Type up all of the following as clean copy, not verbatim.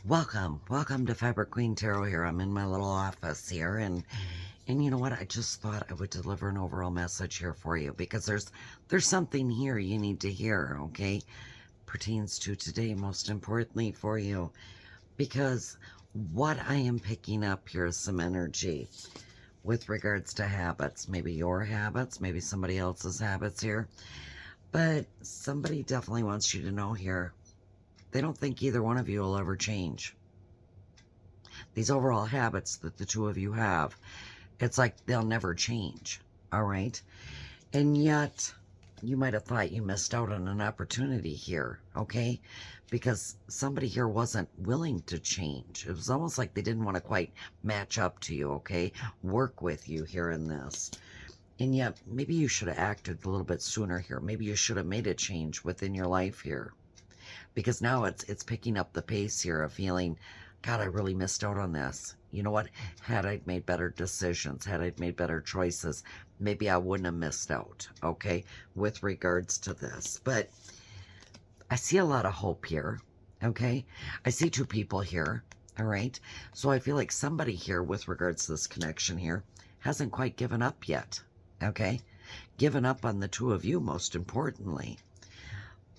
Welcome to Fabric Queen Tarot here. I'm in my little office here, and you know what? I just thought I would deliver an overall message here for you because there's something here you need to hear, okay? Pertains to today, most importantly for you, because what I am picking up here is some energy with regards to habits, maybe your habits, maybe somebody else's habits here, but somebody definitely wants you to know here they don't think either one of you will ever change. These overall habits that the two of you have, it's like they'll never change, all right? And yet, you might have thought you missed out on an opportunity here, okay? Because somebody here wasn't willing to change. It was almost like they didn't want to quite match up to you, okay? Work with you here in this. And yet, maybe you should have acted a little bit sooner here. Maybe you should have made a change within your life here. Because now it's picking up the pace here of feeling, God, I really missed out on this. You know what? Had I made better decisions, had I made better choices, maybe I wouldn't have missed out, okay, with regards to this. But I see a lot of hope here, okay? I see two people here, all right? So I feel like somebody here with regards to this connection here hasn't quite given up yet, okay? Given up on the two of you, most importantly.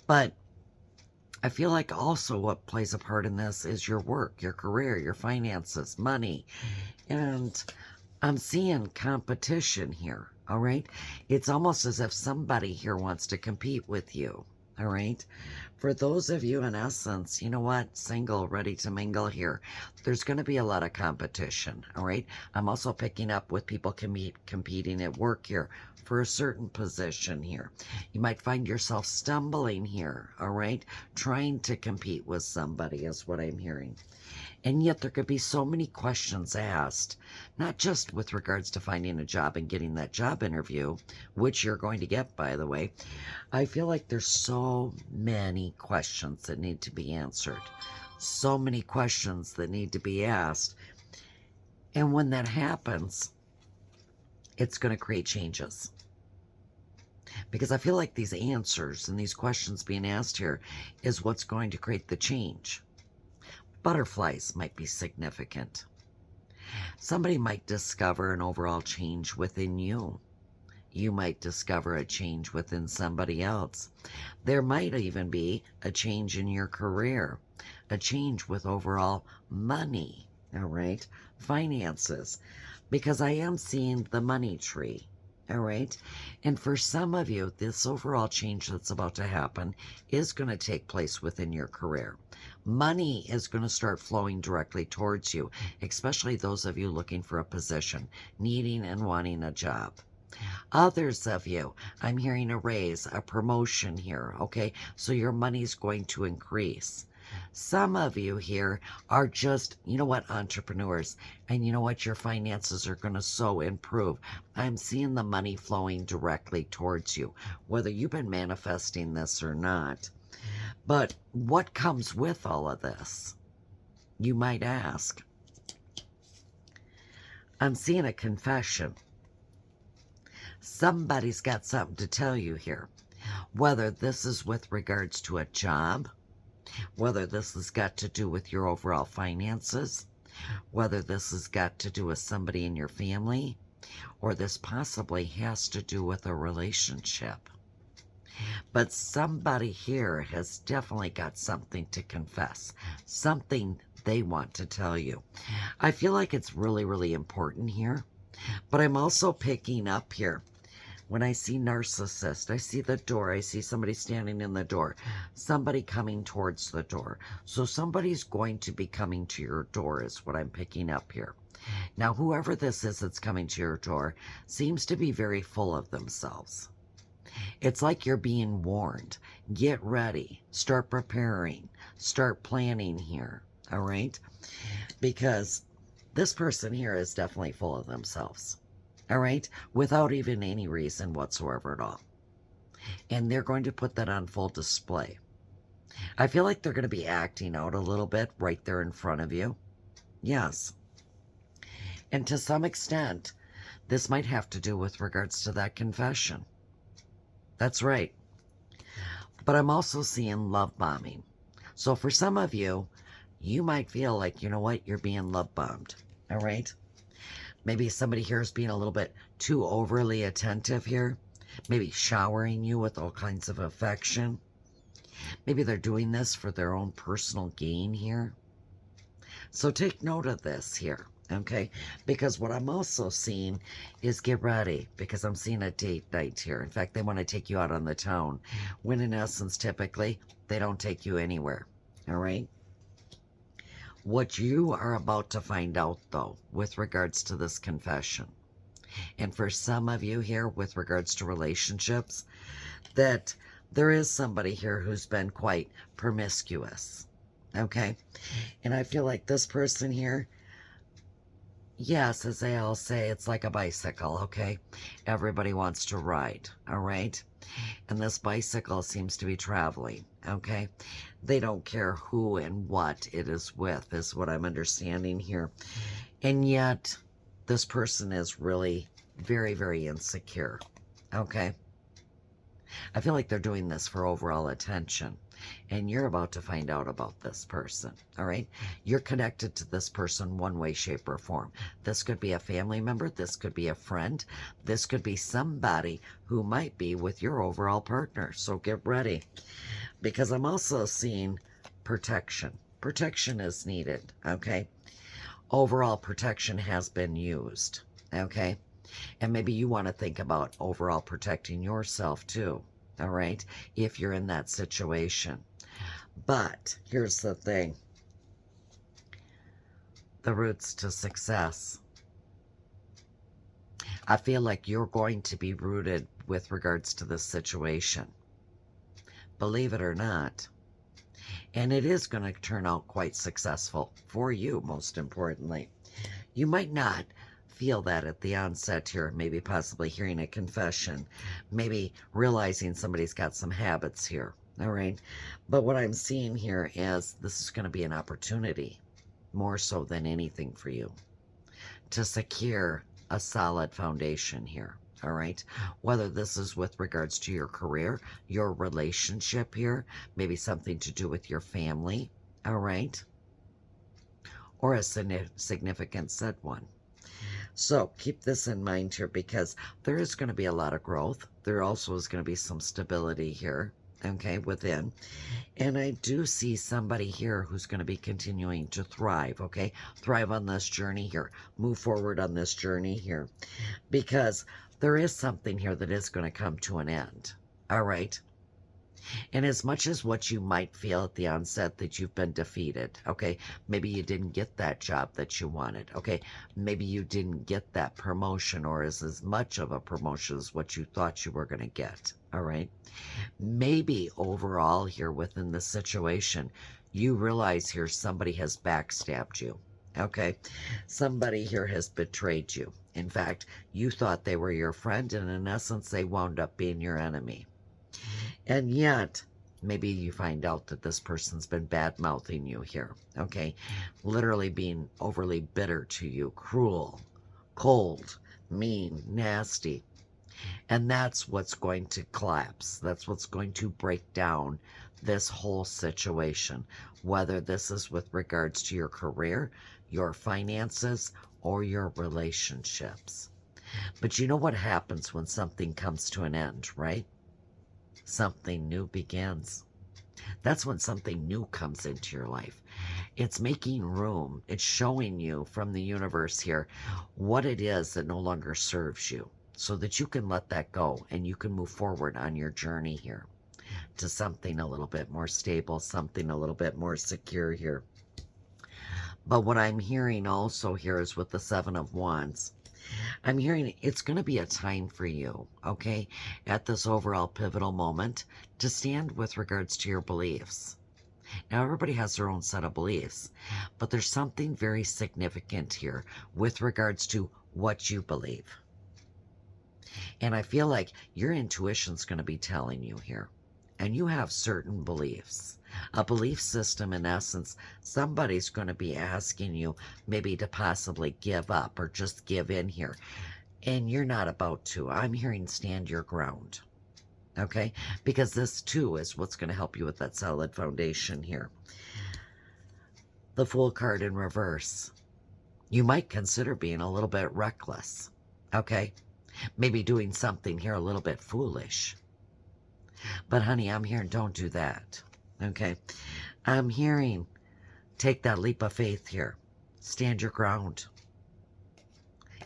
But I feel like also what plays a part in this is your work, your career, your finances, money. And I'm seeing competition here, all right? It's almost as if somebody here wants to compete with you, all right? For those of you, in essence, you know what? Single, ready to mingle here. There's going to be a lot of competition, all right? I'm also picking up with people competing at work here for a certain position here. You might find yourself stumbling here, all right? Trying to compete with somebody is what I'm hearing. And yet there could be so many questions asked, not just with regards to finding a job and getting that job interview, which you're going to get, by the way. I feel like there's so many questions that need to be answered, so many questions that need to be asked. And when that happens, it's going to create changes. Because I feel like these answers and these questions being asked here is what's going to create the change. Butterflies might be significant. Somebody might discover an overall change within you. You might discover a change within somebody else. There might even be a change in your career, a change with overall money, all right? Finances, because I am seeing the money tree. All right. And for some of you, this overall change that's about to happen is going to take place within your career. Money is going to start flowing directly towards you, especially those of you looking for a position, needing and wanting a job. Others of you, I'm hearing a raise, a promotion here, okay? So your money's going to increase. Some of you here are just, you know what, entrepreneurs, and you know what, your finances are going to so improve. I'm seeing the money flowing directly towards you, whether you've been manifesting this or not. But what comes with all of this? You might ask. I'm seeing a confession. Somebody's got something to tell you here, whether this is with regards to a job, whether this has got to do with your overall finances, whether this has got to do with somebody in your family, or this possibly has to do with a relationship. But somebody here has definitely got something to confess, something they want to tell you. I feel like it's really, really important here, but I'm also picking up here. When I see narcissist, I see the door. I see somebody standing in the door, somebody coming towards the door. So somebody's going to be coming to your door is what I'm picking up here. Now, whoever this is that's coming to your door seems to be very full of themselves. It's like you're being warned. Get ready. Start preparing. Start planning here. All right? Because this person here is definitely full of themselves. All right? Without even any reason whatsoever at all. And they're going to put that on full display. I feel like they're going to be acting out a little bit right there in front of you. Yes. And to some extent, this might have to do with regards to that confession. That's right. But I'm also seeing love bombing. So for some of you, you might feel like, you know what, you're being love bombed. All right. Maybe somebody here is being a little bit too overly attentive here. Maybe showering you with all kinds of affection. Maybe they're doing this for their own personal gain here. So take note of this here, okay? Because what I'm also seeing is get ready, because I'm seeing a date night here. In fact, they want to take you out on the town, when in essence, typically, they don't take you anywhere, all right? What you are about to find out, though, with regards to this confession, and for some of you here, with regards to relationships, that there is somebody here who's been quite promiscuous, okay? And I feel like this person here, yes, as they all say, it's like a bicycle, okay? Everybody wants to ride, all right? And this bicycle seems to be traveling, okay? They don't care who and what it is with, is what I'm understanding here. And yet, this person is really very, very insecure, okay? I feel like they're doing this for overall attention. And you're about to find out about this person, all right? You're connected to this person one way, shape, or form. This could be a family member. This could be a friend. This could be somebody who might be with your overall partner. So get ready. Because I'm also seeing protection. Protection is needed, okay? Overall protection has been used, okay? And maybe you want to think about overall protecting yourself too, all right, if you're in that situation. But here's the thing. The roots to success. I feel like you're going to be rooted with regards to this situation. Believe it or not. And it is going to turn out quite successful for you, most importantly. You might not feel that at the onset here, maybe possibly hearing a confession, maybe realizing somebody's got some habits here, all right? But what I'm seeing here is this is going to be an opportunity, more so than anything for you, to secure a solid foundation here, all right? Whether this is with regards to your career, your relationship here, maybe something to do with your family, all right? Or a significant said one. So keep this in mind here, because there is going to be a lot of growth. There also is going to be some stability here, okay, within. And I do see somebody here who's going to be continuing to thrive, okay? Thrive on this journey here. Move forward on this journey here. Because there is something here that is going to come to an end, all right? And as much as what you might feel at the onset that you've been defeated, okay, maybe you didn't get that job that you wanted, okay, maybe you didn't get that promotion or as much of a promotion as what you thought you were going to get, all right, maybe overall here within the situation, you realize here somebody has backstabbed you, okay, somebody here has betrayed you. In fact, you thought they were your friend, and in essence, they wound up being your enemy. And yet, maybe you find out that this person's been bad-mouthing you here, okay? Literally being overly bitter to you, cruel, cold, mean, nasty. And that's what's going to collapse. That's what's going to break down this whole situation, whether this is with regards to your career, your finances, or your relationships. But you know what happens when something comes to an end, right? Something new begins. That's when something new comes into your life. It's making room. It's showing you from the universe here what it is that no longer serves you, so that you can let that go and you can move forward on your journey here to something a little bit more stable, something a little bit more secure here. But what I'm hearing also here is with the Seven of Wands, I'm hearing it's going to be a time for you, okay, at this overall pivotal moment to stand with regards to your beliefs. Now, everybody has their own set of beliefs, but there's something very significant here with regards to what you believe. And I feel like your intuition's going to be telling you here, and you have certain beliefs. A belief system, in essence, somebody's going to be asking you maybe to possibly give up or just give in here. And you're not about to. I'm hearing stand your ground. Okay? Because this too is what's going to help you with that solid foundation here. The Fool card in reverse. You might consider being a little bit reckless, okay? Maybe doing something here a little bit foolish. But honey, I'm hearing don't do that, okay? I'm hearing take that leap of faith here. Stand your ground.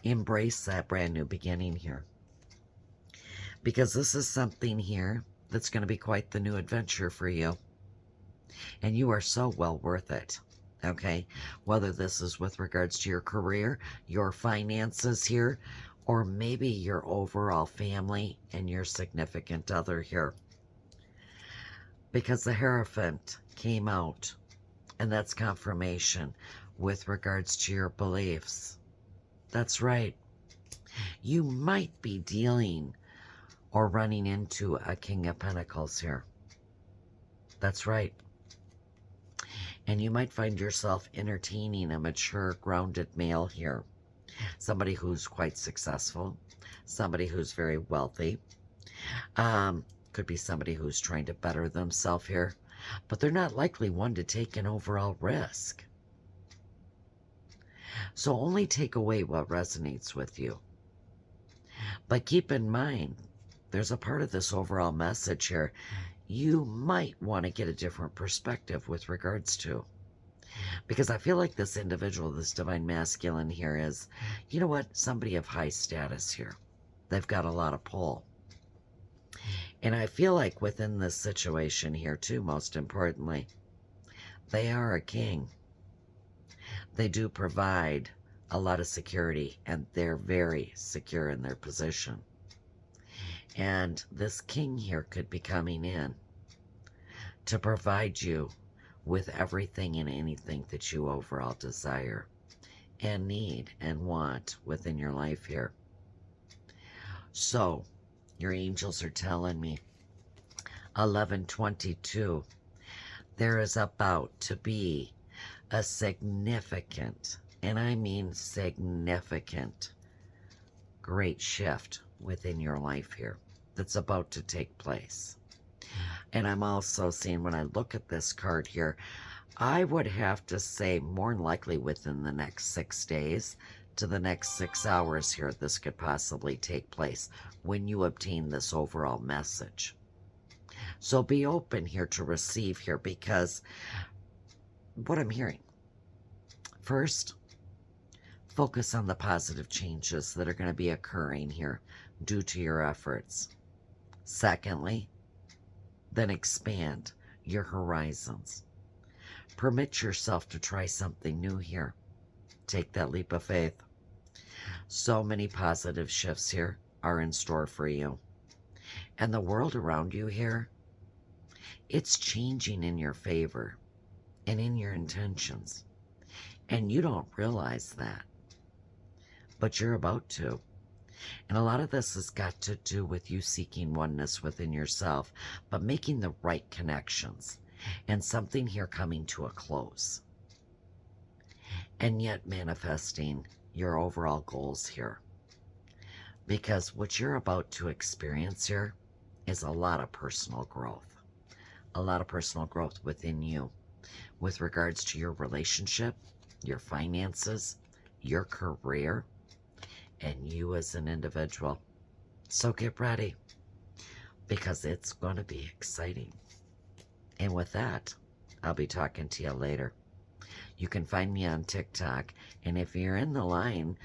Embrace that brand new beginning here. Because this is something here that's going to be quite the new adventure for you. And you are so well worth it, okay? Whether this is with regards to your career, your finances here, or maybe your overall family and your significant other here. Because the Hierophant came out, and that's confirmation with regards to your beliefs. That's right. You might be dealing or running into a King of Pentacles here. That's right. And you might find yourself entertaining a mature, grounded male here. Somebody who's quite successful. Somebody who's very wealthy. Could be somebody who's trying to better themselves here. But they're not likely one to take an overall risk. So only take away what resonates with you. But keep in mind, there's a part of this overall message here you might want to get a different perspective with regards to. Because I feel like this individual, this divine masculine here is, you know what, somebody of high status here. They've got a lot of pull. And I feel like within this situation here too, most importantly, they are a king. They do provide a lot of security, and they're very secure in their position. And this king here could be coming in to provide you with everything and anything that you overall desire and need and want within your life here. So, your angels are telling me 11/22, there is about to be a significant, and I mean significant, great shift within your life here that's about to take place. And I'm also seeing, when I look at this card here, I would have to say more than likely within the next 6 days to the next 6 hours here, this could possibly take place when you obtain this overall message. So be open here to receive here, because what I'm hearing, first, focus on the positive changes that are going to be occurring here due to your efforts. Secondly, then expand your horizons. Permit yourself to try something new here. Take that leap of faith. So many positive shifts here are in store for you. And the world around you here, it's changing in your favor and in your intentions. And you don't realize that. But you're about to. And a lot of this has got to do with you seeking oneness within yourself, but making the right connections, and something here coming to a close. And yet manifesting your overall goals here. Because what you're about to experience here is a lot of personal growth. A lot of personal growth within you with regards to your relationship, your finances, your career, and you as an individual. So get ready, because it's going to be exciting. And with that, I'll be talking to you later. You can find me on TikTok, and if you're in the line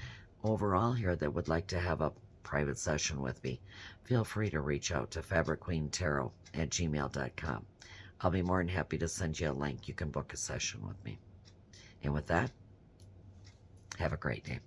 overall here that would like to have a private session with me, feel free to reach out to fabricqueentarot@gmail.com. I'll be more than happy to send you a link. You can book a session with me. And with that, have a great day.